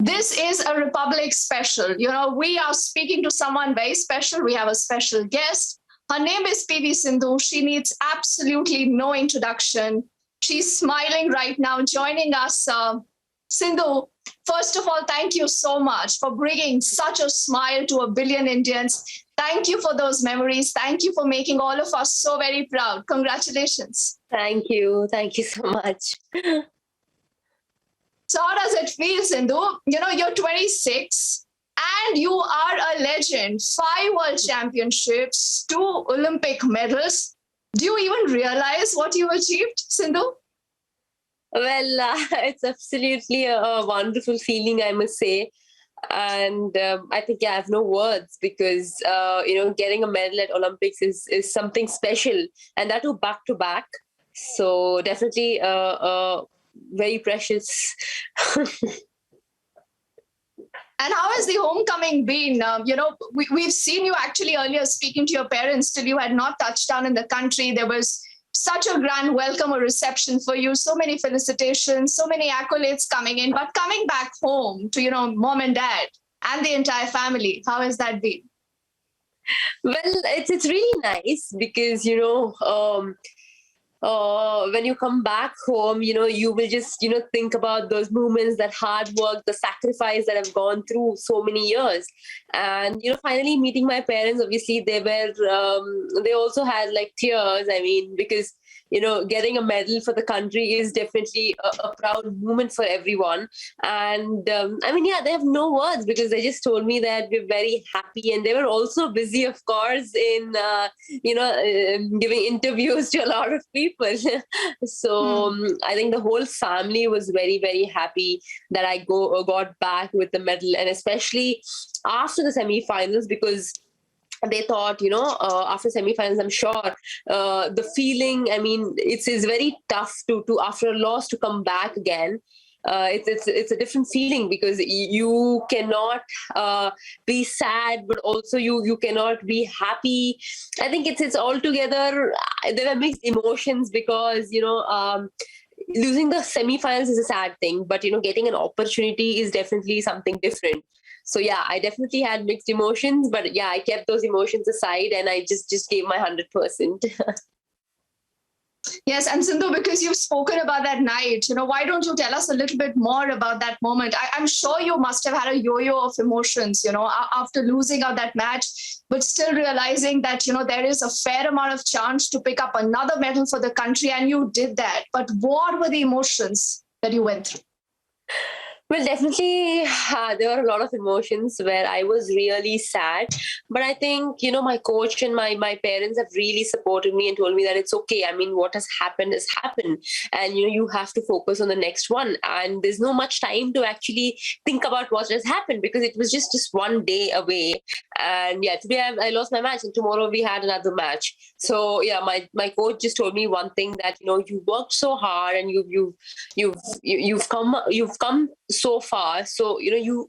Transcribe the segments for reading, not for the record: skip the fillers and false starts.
This is a Republic special. We are speaking to someone very special. We have a special guest. Her name is PV Sindhu. She needs absolutely no introduction. She's smiling right now, joining us. Sindhu, first of all, thank you so much for bringing such a smile to a billion Indians. Thank you for those memories. Thank you for making all of us so very proud. Congratulations. Thank you. Thank you so much. So how does it feel, Sindhu? You're 26 and you are a legend. 5 world championships, 2 Olympic medals. Do you even realize what you achieved, Sindhu? Well, it's absolutely a wonderful feeling, I must say. And I think I have no words because, getting a medal at Olympics is something special, and that too back to back. So definitely very precious. And how has the homecoming been? We've seen you actually earlier speaking to your parents till you had not touched down in the country. There was such a grand welcome or reception for you. So many felicitations, so many accolades coming in. But coming back home to, mom and dad and the entire family, how has that been? Well, it's really nice because, when you come back home, you will just, think about those moments, that hard work, the sacrifice that I've gone through so many years. And, finally meeting my parents, obviously they also had like tears. I mean, because, getting a medal for the country is definitely a proud moment for everyone. And they have no words because they just told me that we're very happy. And they were also busy, of course, in, giving interviews to a lot of people. So I think the whole family was very, very happy that I got back with the medal, and especially after the semi-finals, because they thought, after semi-finals, I'm sure the feeling, it's very tough to after a loss to come back again. It's a different feeling because you cannot be sad, but also you cannot be happy. I think it's all together. There are mixed emotions because losing the semi-finals is a sad thing, but getting an opportunity is definitely something different. So yeah, I definitely had mixed emotions, but yeah, I kept those emotions aside and I just gave my 100%. Yes, and Sindhu, because you've spoken about that night, why don't you tell us a little bit more about that moment? I'm sure you must have had a yo-yo of emotions, after losing out that match, but still realizing that, there is a fair amount of chance to pick up another medal for the country, and you did that. But what were the emotions that you went through? Well, definitely, there were a lot of emotions where I was really sad. But I think, my coach and my parents have really supported me and told me that it's okay. I mean, what has happened. And, you have to focus on the next one. And there's no much time to actually think about what has happened because it was just one day away. And yeah, today I lost my match and tomorrow we had another match. So yeah, my coach just told me one thing that, you worked so hard and you've come so far. So,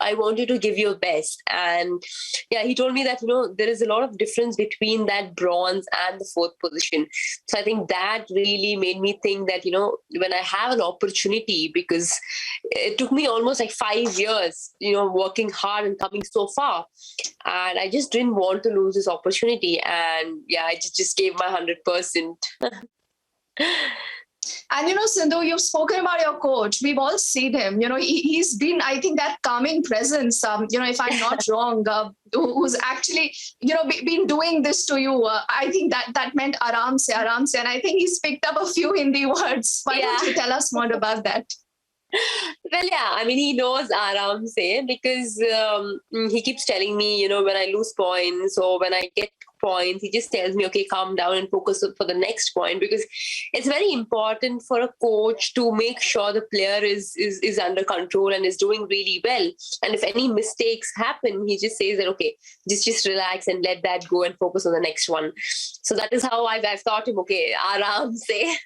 I want you to give your best. And yeah, he told me that, there is a lot of difference between that bronze and the 4th position. So I think that really made me think that, when I have an opportunity, because it took me almost like 5 years, working hard and coming so far. And I just didn't want to lose this opportunity. And yeah, I just gave my 100%. And Sindhu, you've spoken about your coach. We've all seen him. He's been, I think, that calming presence. If I'm not wrong, who's actually, been doing this to you. I think that meant aram se. And I think he's picked up a few Hindi words. Why don't you tell us more about that? Well, yeah, he knows aram se because he keeps telling me, when I lose points or when I get points, he just tells me, okay, calm down and focus for the next point, because it's very important for a coach to make sure the player is under control and is doing really well. And if any mistakes happen, he just says that, okay, just relax and let that go and focus on the next one. So that is how I've thought him, okay, aram se.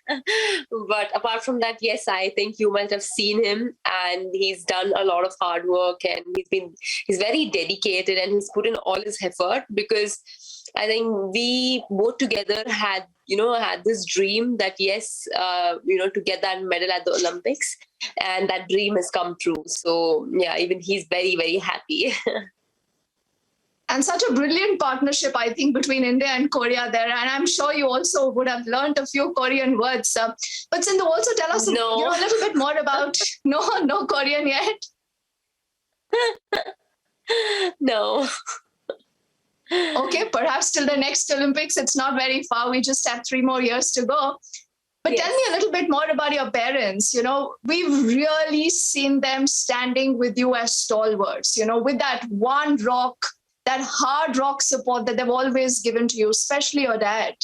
But apart from that, yes, I think you might have seen him and he's done a lot of hard work and he's very dedicated and he's put in all his effort, because I think we both together had had this dream that yes, to get that medal at the Olympics, and that dream has come true. So yeah, even he's very, very happy. And such a brilliant partnership, I think, between India and Korea there. And I'm sure you also would have learned a few Korean words. But Sindhu, also tell us No. a little bit more about no Korean yet. No. Okay, perhaps till the next Olympics, it's not very far. We just have 3 more years to go. But Yes. tell me a little bit more about your parents. We've really seen them standing with you as stalwarts, with that one rock, that hard rock support that they've always given to you, especially your dad.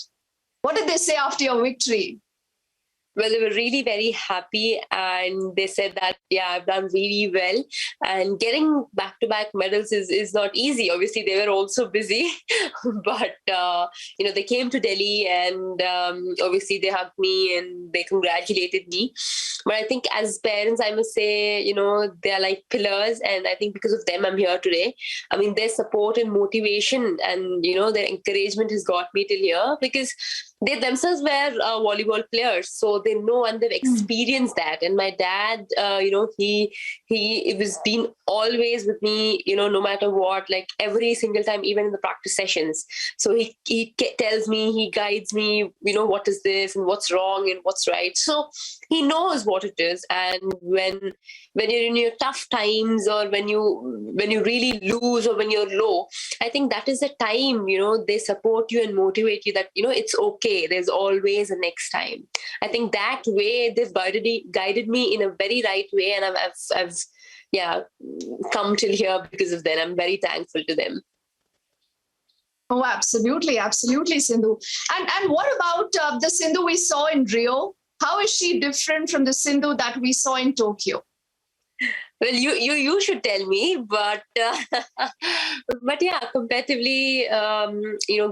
What did they say after your victory? Well, they were really very happy, and they said that, yeah, I've done really well. And getting back-to-back medals is not easy. Obviously, they were also busy, but they came to Delhi, and obviously they hugged me and they congratulated me. But I think as parents, I must say, they are like pillars, and I think because of them, I'm here today. I mean, their support and motivation, and their encouragement has got me till here, because they themselves were volleyball players, so they know and they've experienced that. And my dad, he was been always with me, no matter what, like every single time, even in the practice sessions. So he tells me, he guides me, what is this and what's wrong and what's right. So he knows what it is. And when you're in your tough times, or when you really lose, or when you're low, I think that is the time, they support you and motivate you that, it's okay. There's always a next time. I think that way they've guided me in a very right way. And I've come till here because of them. I'm very thankful to them. Oh, absolutely. Absolutely, Sindhu. And what about the Sindhu we saw in Rio? How is she different from the Sindhu that we saw in Tokyo? Well, you should tell me, but but yeah, competitively,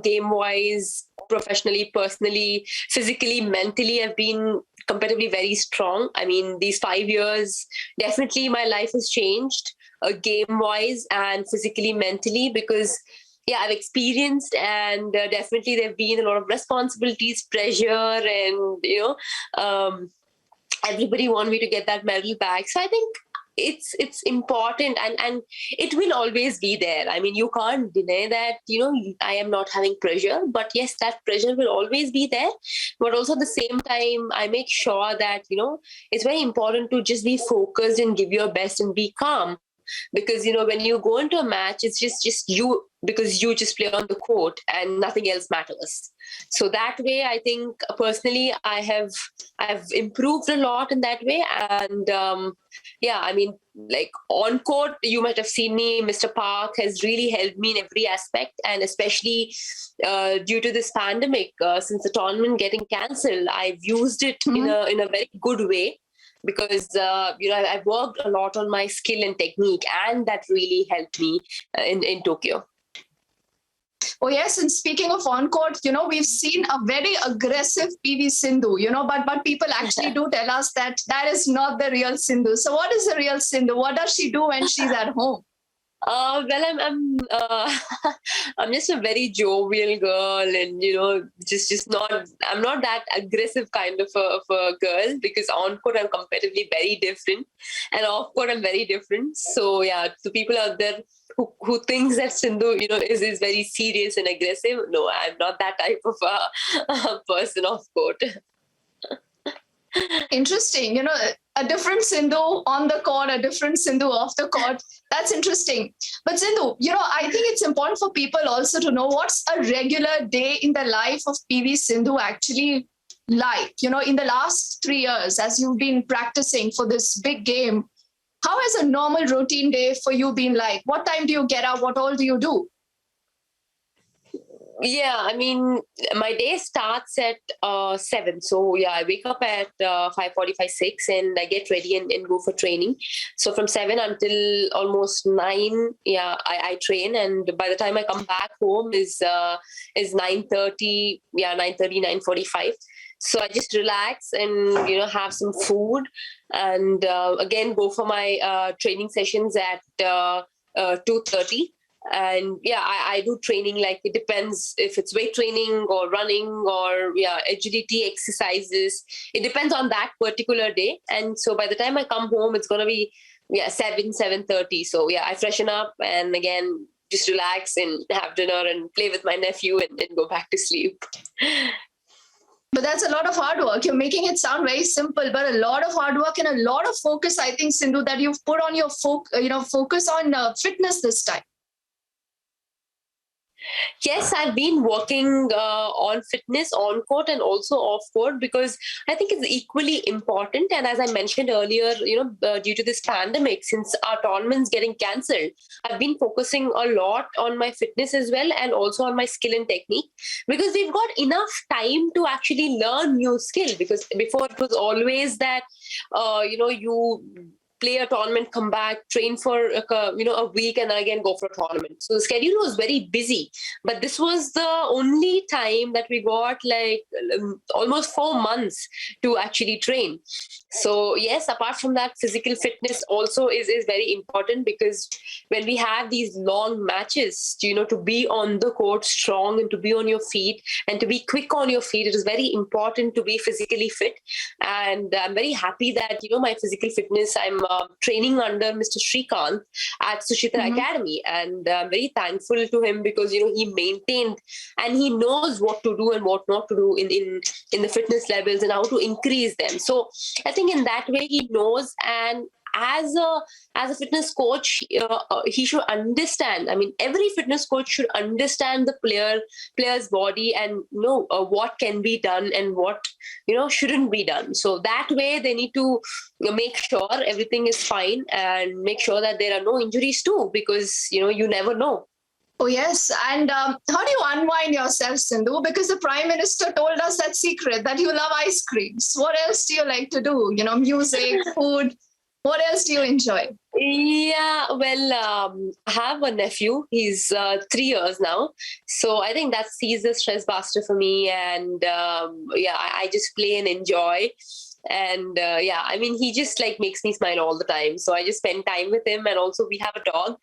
game wise, professionally, personally, physically, mentally, I've been competitively very strong. I mean, these 5 years, definitely my life has changed, game wise and physically, mentally, because yeah, I've experienced, and definitely there've been a lot of responsibilities, pressure, and everybody want me to get that medal back. So I think it's important, and it will always be there. I mean, you can't deny that, I am not having pressure, but yes, that pressure will always be there. But also at the same time, I make sure that, it's very important to just be focused and give your best and be calm. Because when you go into a match, it's just you, because you just play on the court and nothing else matters. So that way, I think personally I've improved a lot in that way. And I mean, like on court, you might have seen me, Mr. Park has really helped me in every aspect. And especially due to this pandemic, since the tournament getting cancelled, I've used it in a very good way, because I've worked a lot on my skill and technique, and that really helped me in Tokyo. Oh, yes. And speaking of on court, we've seen a very aggressive PV Sindhu, but people actually do tell us that is not the real Sindhu. So what is the real Sindhu? What does she do when she's at home? Well, I'm I'm just a very jovial girl, and just not. I'm not that aggressive kind of a girl, because on court I'm competitively very different, and off court I'm very different. So yeah, to people out there who thinks that Sindhu is very serious and aggressive, no, I'm not that type of a person off court. Interesting. A different Sindhu on the court, a different Sindhu off the court. That's interesting. But Sindhu, I think it's important for people also to know what's a regular day in the life of PV Sindhu actually like. In the last 3 years, as you've been practicing for this big game, how has a normal routine day for you been like? What time do you get up? What all do you do? Yeah, I mean, my day starts at 7. So yeah, I wake up at 5:45, 6, and I get ready and go for training. So from 7 until almost 9, yeah, I train. And by the time I come back home is 9:30, 9:30, 9:45. So I just relax and, have some food, and again, go for my training sessions at 2:30. And yeah, I do training, like it depends if it's weight training or running or agility exercises. It depends on that particular day. And so by the time I come home, it's going to be 7:30. So yeah, I freshen up and again just relax and have dinner and play with my nephew and then go back to sleep. But that's a lot of hard work. You're making it sound very simple, but a lot of hard work and a lot of focus, I think, Sindhu, that you've put on your focus on fitness this time. Yes, I've been working on fitness on court and also off court because I think it's equally important. And as I mentioned earlier, due to this pandemic, since our tournament's getting cancelled, I've been focusing a lot on my fitness as well and also on my skill and technique because we've got enough time to actually learn new skill. Because before it was always that, you play a tournament, come back, train for a week, and then again go for a tournament. So the schedule was very busy. But this was the only time that we got like almost 4 months to actually train. So yes, apart from that, physical fitness also is very important because when we have these long matches, to be on the court strong and to be on your feet and to be quick on your feet, it is very important to be physically fit. And I'm very happy that, my physical fitness, I'm training under Mr. Srikanth at Suchitra Academy. And I'm very thankful to him because, he maintained and he knows what to do and what not to do in the fitness levels and how to increase them. So I think in that way he knows, and as a fitness coach, he should understand. I mean, every fitness coach should understand the player's body and know what can be done and what shouldn't be done. So that way, they need to make sure everything is fine and make sure that there are no injuries too, because you never know. Oh, yes. And how do you unwind yourself, Sindhu? Because the Prime Minister told us that secret, that you love ice creams. What else do you like to do? Music, food. What else do you enjoy? Yeah, well, I have a nephew. He's 3 years now. So I think he's a stress buster for me. And I just play and enjoy. And I mean, he just like makes me smile all the time. So I just spend time with him. And also we have a dog.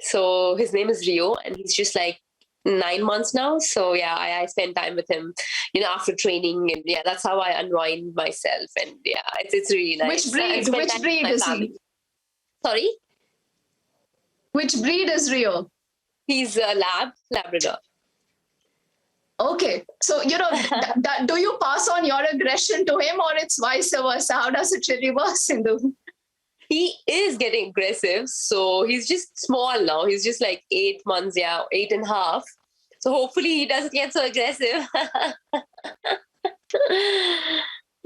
So his name is Rio, and he's just like 9 months now. So yeah, I spend time with him, after training, and that's how I unwind myself. And yeah, it's really nice. Which breed is he? Sorry? Which breed is Rio? He's a Labrador. Okay. So, do you pass on your aggression to him, or it's vice versa? How does it really work, Sindhu? He is getting aggressive. So he's just small now. He's just like 8 months, 8.5. So hopefully he doesn't get so aggressive.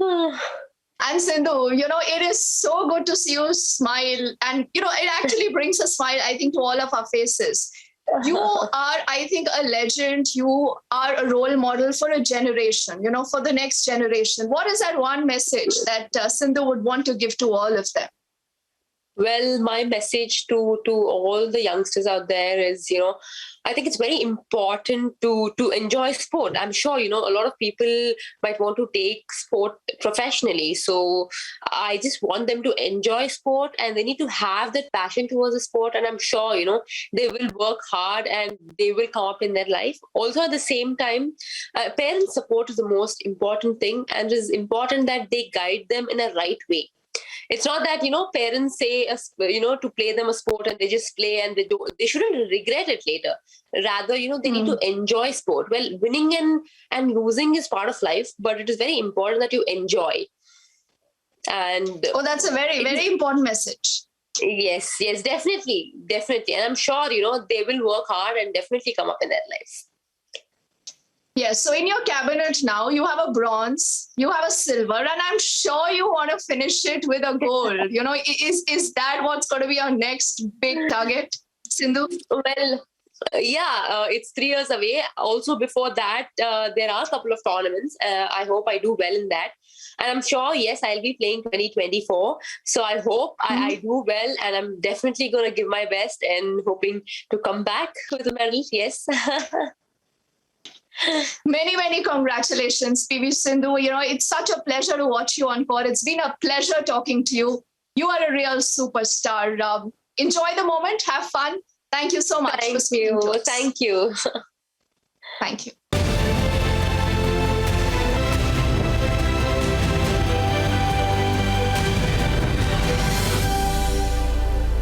And Sindhu, it is so good to see you smile. And, it actually brings a smile, I think, to all of our faces. You are, I think, a legend. You are a role model for a generation, for the next generation. What is that one message that Sindhu would want to give to all of them? Well, my message to all the youngsters out there is, I think it's very important to enjoy sport. I'm sure, a lot of people might want to take sport professionally. So I just want them to enjoy sport, and they need to have that passion towards the sport. And I'm sure, they will work hard and they will come up in their life. Also, at the same time, parent support is the most important thing. And it is important that they guide them in a right way. It's not that, parents say, to play them a sport and they just play and they shouldn't regret it later. Rather, they need to enjoy sport. Well, winning and losing is part of life, but it is very important that you enjoy. And that's a very, very important message. Yes, definitely. And I'm sure, they will work hard and definitely come up in their life. Yes. So in your cabinet now, you have a bronze, you have a silver, and I'm sure you want to finish it with a gold. Is that what's going to be our next big target, Sindhu? Well, it's 3 years away. Also, before that, there are a couple of tournaments. I hope I do well in that. And I'm sure, yes, I'll be playing 2024. So I hope I do well, and I'm definitely going to give my best and hoping to come back with a medal. Yes. Many, many congratulations, PV Sindhu. It's such a pleasure to watch you on court. It's been a pleasure talking to you. You are a real superstar. Enjoy the moment, have fun, Thank you so much for Thank speaking you. to us. Thank you. Thank you.